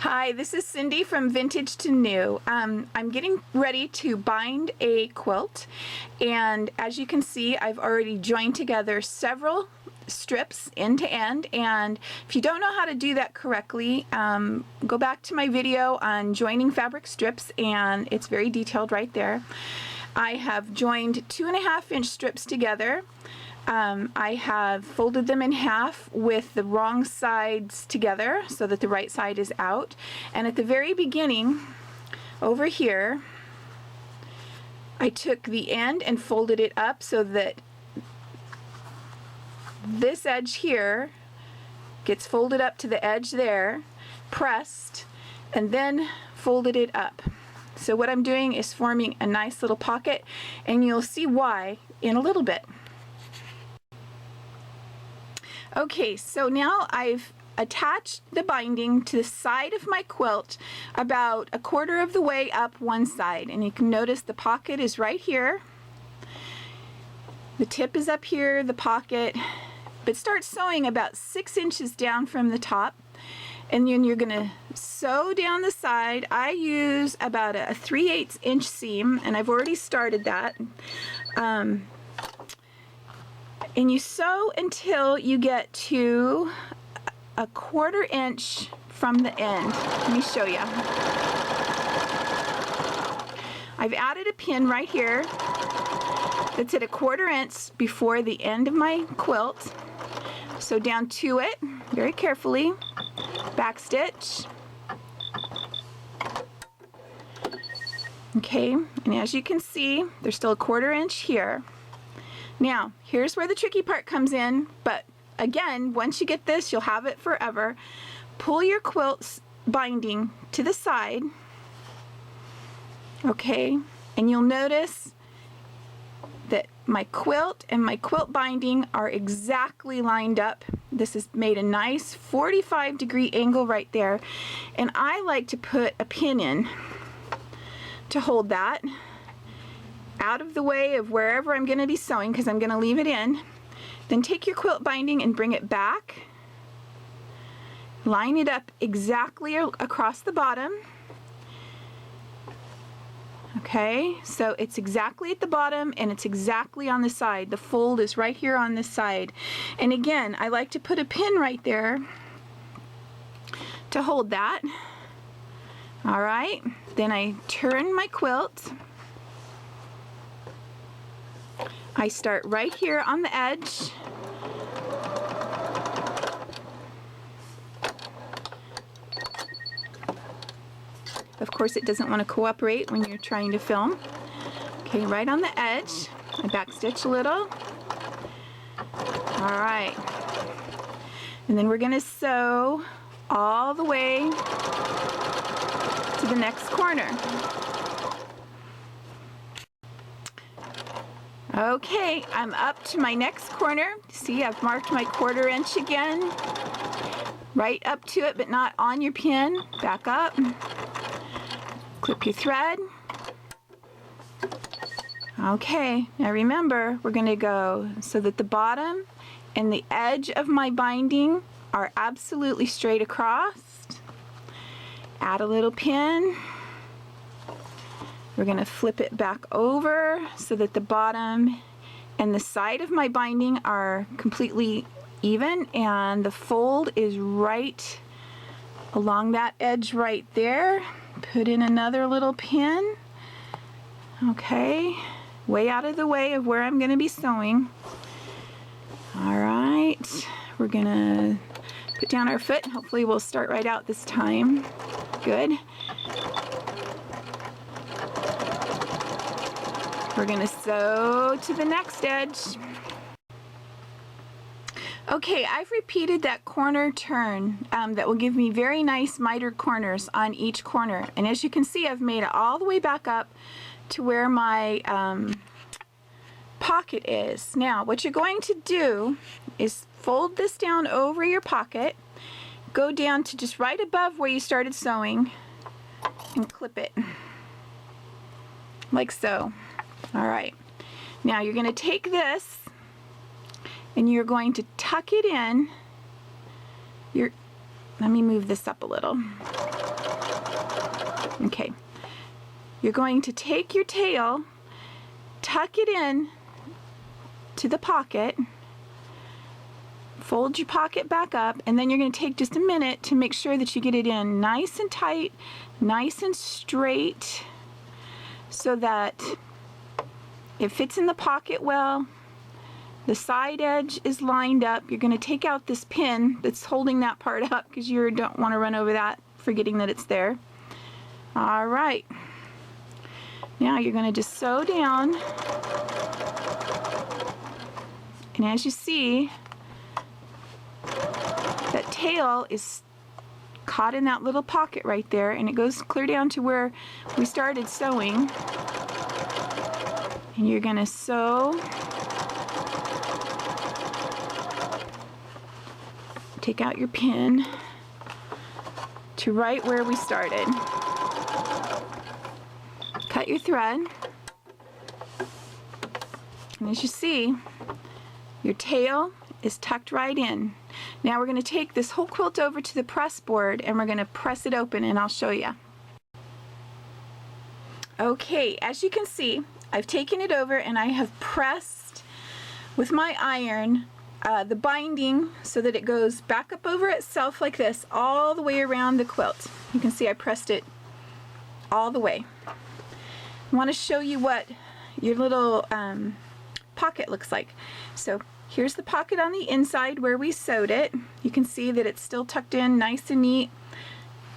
Hi, this is Cindy from Vintage to New. I'm getting ready to bind a quilt, and as you can see, I've already joined together several strips end to end. And if you don't know how to do that correctly, go back to my video on joining fabric strips, and it's very detailed right there. I have joined 2.5-inch strips together. I have folded them in half with the wrong sides together so that the right side is out. And at the very beginning, over here, I took the end and folded it up so that this edge here gets folded up to the edge there, pressed, and then folded it up. So what I'm doing is forming a nice little pocket, and you'll see why in a little bit. Okay, so now I've attached the binding to the side of my quilt about 1/4 of the way up one side, and you can notice the pocket is right here. The tip is up here, the pocket, but start sewing about 6 inches down from the top, and then you're gonna sew down the side. I use about a 3/8 inch seam, and I've already started that. And you sew until you get to 1/4 inch from the end. Let me show you. I've added a pin right here that's at 1/4 inch before the end of my quilt. So down to it, very carefully, back stitch. Okay, and as you can see, there's still 1/4 inch here. Now, here's where the tricky part comes in, but again, once you get this, you'll have it forever. Pull your quilt's binding to the side, okay, and you'll notice that my quilt and my quilt binding are exactly lined up. This has made a nice 45-degree angle right there, and I like to put a pin in to hold that out of the way of wherever I'm going to be sewing, because I'm going to leave it in. Then take your quilt binding and bring it back. Line it up exactly across the bottom. Okay, so it's exactly at the bottom and it's exactly on the side. The fold is right here on this side. And again, I like to put a pin right there to hold that. All right, then I turn my quilt. I start right here on the edge. Of course, it doesn't want to cooperate when you're trying to film. Okay, right on the edge. I backstitch a little. All right. And then we're going to sew all the way to the next corner. Okay, I'm up to my next corner. See, I've marked my 1/4 inch again. Right up to it, but not on your pin. Back up. Clip your thread. Okay, now remember, we're going to go so that the bottom and the edge of my binding are absolutely straight across. Add a little pin. We're going to flip it back over so that the bottom and the side of my binding are completely even, and the fold is right along that edge right there. Put in another little pin. Okay, way out of the way of where I'm going to be sewing. All right, we're going to put down our foot. Hopefully we'll start right out this time. Good. We're going to sew to the next edge. Okay, I've repeated that corner turn that will give me very nice mitered corners on each corner. And as you can see, I've made it all the way back up to where my pocket is. Now, what you're going to do is fold this down over your pocket, go down to just right above where you started sewing, and clip it like so. All right, now you're going to take this and you're going to tuck it in. Let me move this up a little. Okay, you're going to take your tail, tuck it in to the pocket, fold your pocket back up, and then you're going to take just a minute to make sure that you get it in nice and tight, nice and straight, so that it fits in the pocket well. The side edge is lined up. You're going to take out this pin that's holding that part up because you don't want to run over that, forgetting that it's there. All right. Now you're going to just sew down. And as you see, that tail is caught in that little pocket right there, and it goes clear down to where we started sewing. And you're going to sew. Take out your pin to right where we started. Cut your thread. And as you see, your tail is tucked right in. Now we're going to take this whole quilt over to the press board and we're going to press it open, and I'll show you. Okay, as you can see, I've taken it over and I have pressed with my iron the binding so that it goes back up over itself like this all the way around the quilt. You can see I pressed it all the way. I want to show you what your little pocket looks like. So here's the pocket on the inside where we sewed it. You can see that it's still tucked in nice and neat,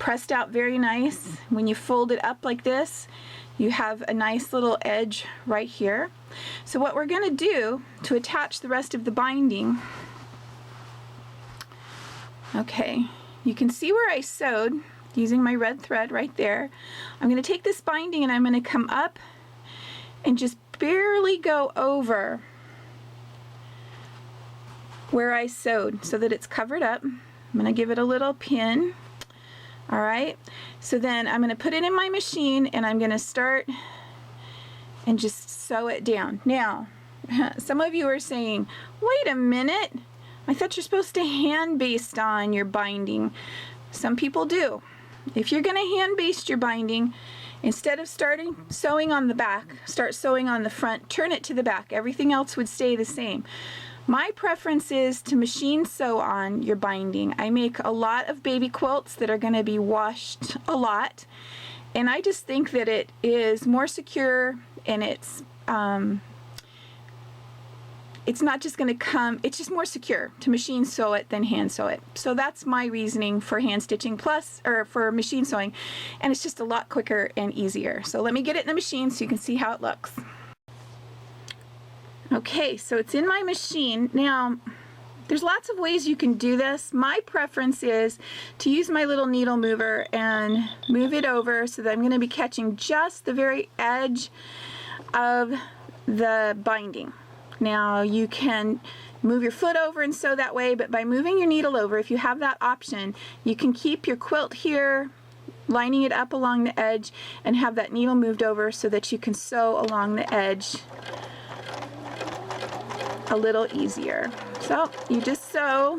pressed out very nice. When you fold it up like this, you have a nice little edge right here. So what we're going to do to attach the rest of the binding, okay, you can see where I sewed using my red thread right there. I'm going to take this binding and I'm going to come up and just barely go over where I sewed so that it's covered up. I'm going to give it a little pin. All right, so then I'm going to put it in my machine and I'm going to start and just sew it down. Now, some of you are saying, wait a minute, I thought you're supposed to hand baste on your binding. Some people do. If you're going to hand baste your binding, instead of starting sewing on the back, start sewing on the front, turn it to the back. Everything else would stay the same. My preference is to machine sew on your binding. I make a lot of baby quilts that are going to be washed a lot, and I just think that it is more secure, and it's not just going to come, it's just more secure to machine sew it than hand sew it. So that's my reasoning for hand stitching for machine sewing, and it's just a lot quicker and easier. So let me get it in the machine so you can see how it looks. Okay, so it's in my machine. Now, there's lots of ways you can do this. My preference is to use my little needle mover and move it over so that I'm going to be catching just the very edge of the binding. Now, you can move your foot over and sew that way, but by moving your needle over, if you have that option, you can keep your quilt here, lining it up along the edge, and have that needle moved over so that you can sew along the edge a little easier. So you just sew.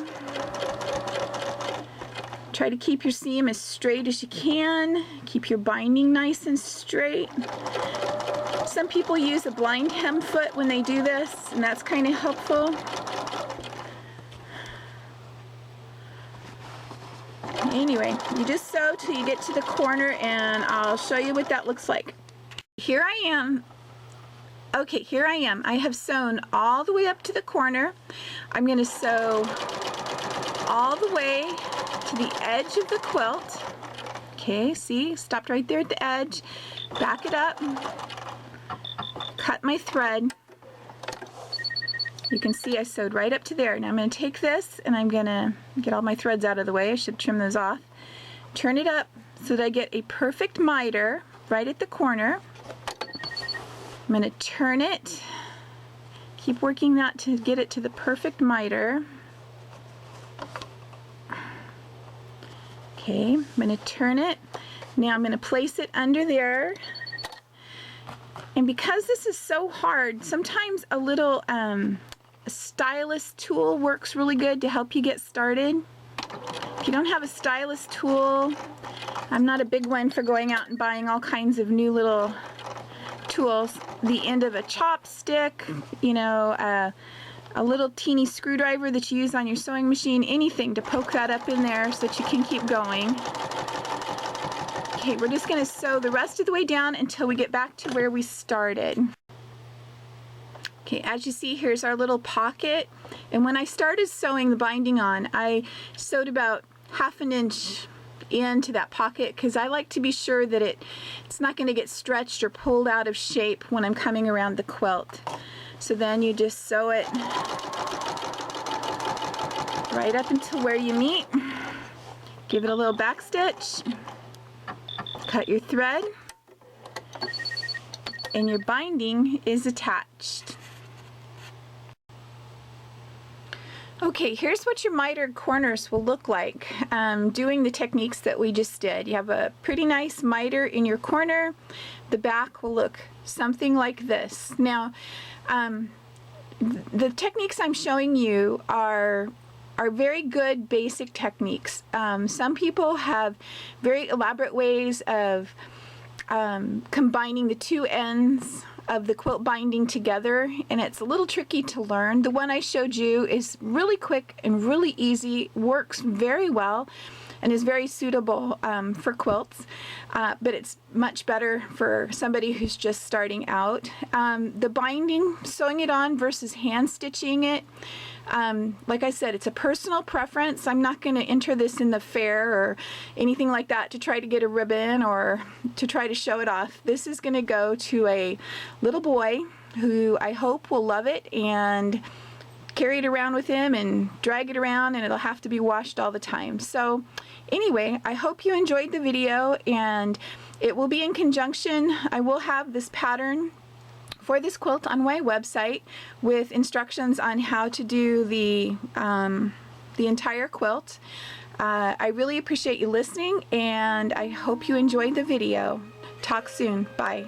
Try to keep your seam as straight as you can. Keep your binding nice and straight. Some people use a blind hem foot when they do this, and that's kind of helpful. Anyway, you just sew till you get to the corner, and I'll show you what that looks like. Here I am. Okay, here I am. I have sewn all the way up to the corner. I'm going to sew all the way to the edge of the quilt. Okay, see, stopped right there at the edge. Back it up. Cut my thread. You can see I sewed right up to there. Now I'm going to take this and I'm going to get all my threads out of the way. I should trim those off. Turn it up so that I get a perfect miter right at the corner. I'm going to turn it, keep working that to get it to the perfect miter. Okay, I'm going to turn it. Now I'm going to place it under there. And because this is so hard, sometimes a little stylus tool works really good to help you get started. If you don't have a stylus tool, I'm not a big one for going out and buying all kinds of new little tools. The end of a chopstick, you know, a little teeny screwdriver that you use on your sewing machine, anything to poke that up in there so that you can keep going. Okay, we're just going to sew the rest of the way down until we get back to where we started. Okay, as you see, here's our little pocket, and when I started sewing the binding on, I sewed about 1/2 inch into that pocket because I like to be sure that it's not going to get stretched or pulled out of shape when I'm coming around the quilt. So then you just sew it right up until where you meet. Give it a little back stitch, cut your thread, and your binding is attached. Okay, here's what your mitered corners will look like doing the techniques that we just did. You have a pretty nice miter in your corner. The back will look something like this. Now, the techniques I'm showing you are very good basic techniques. Some people have very elaborate ways of combining the two ends of the quilt binding together, and it's a little tricky to learn. The one I showed you is really quick and really easy, works very well, and is very suitable for quilts, but it's much better for somebody who's just starting out. The binding, sewing it on versus hand stitching it, like I said, it's a personal preference. I'm not going to enter this in the fair or anything like that to try to get a ribbon or to try to show it off. This is going to go to a little boy who I hope will love it and carry it around with him and drag it around, and it'll have to be washed all the time. So anyway, I hope you enjoyed the video, and it will be in conjunction. I will have this pattern for this quilt on my website with instructions on how to do the entire quilt. I really appreciate you listening, and I hope you enjoyed the video. Talk soon. Bye.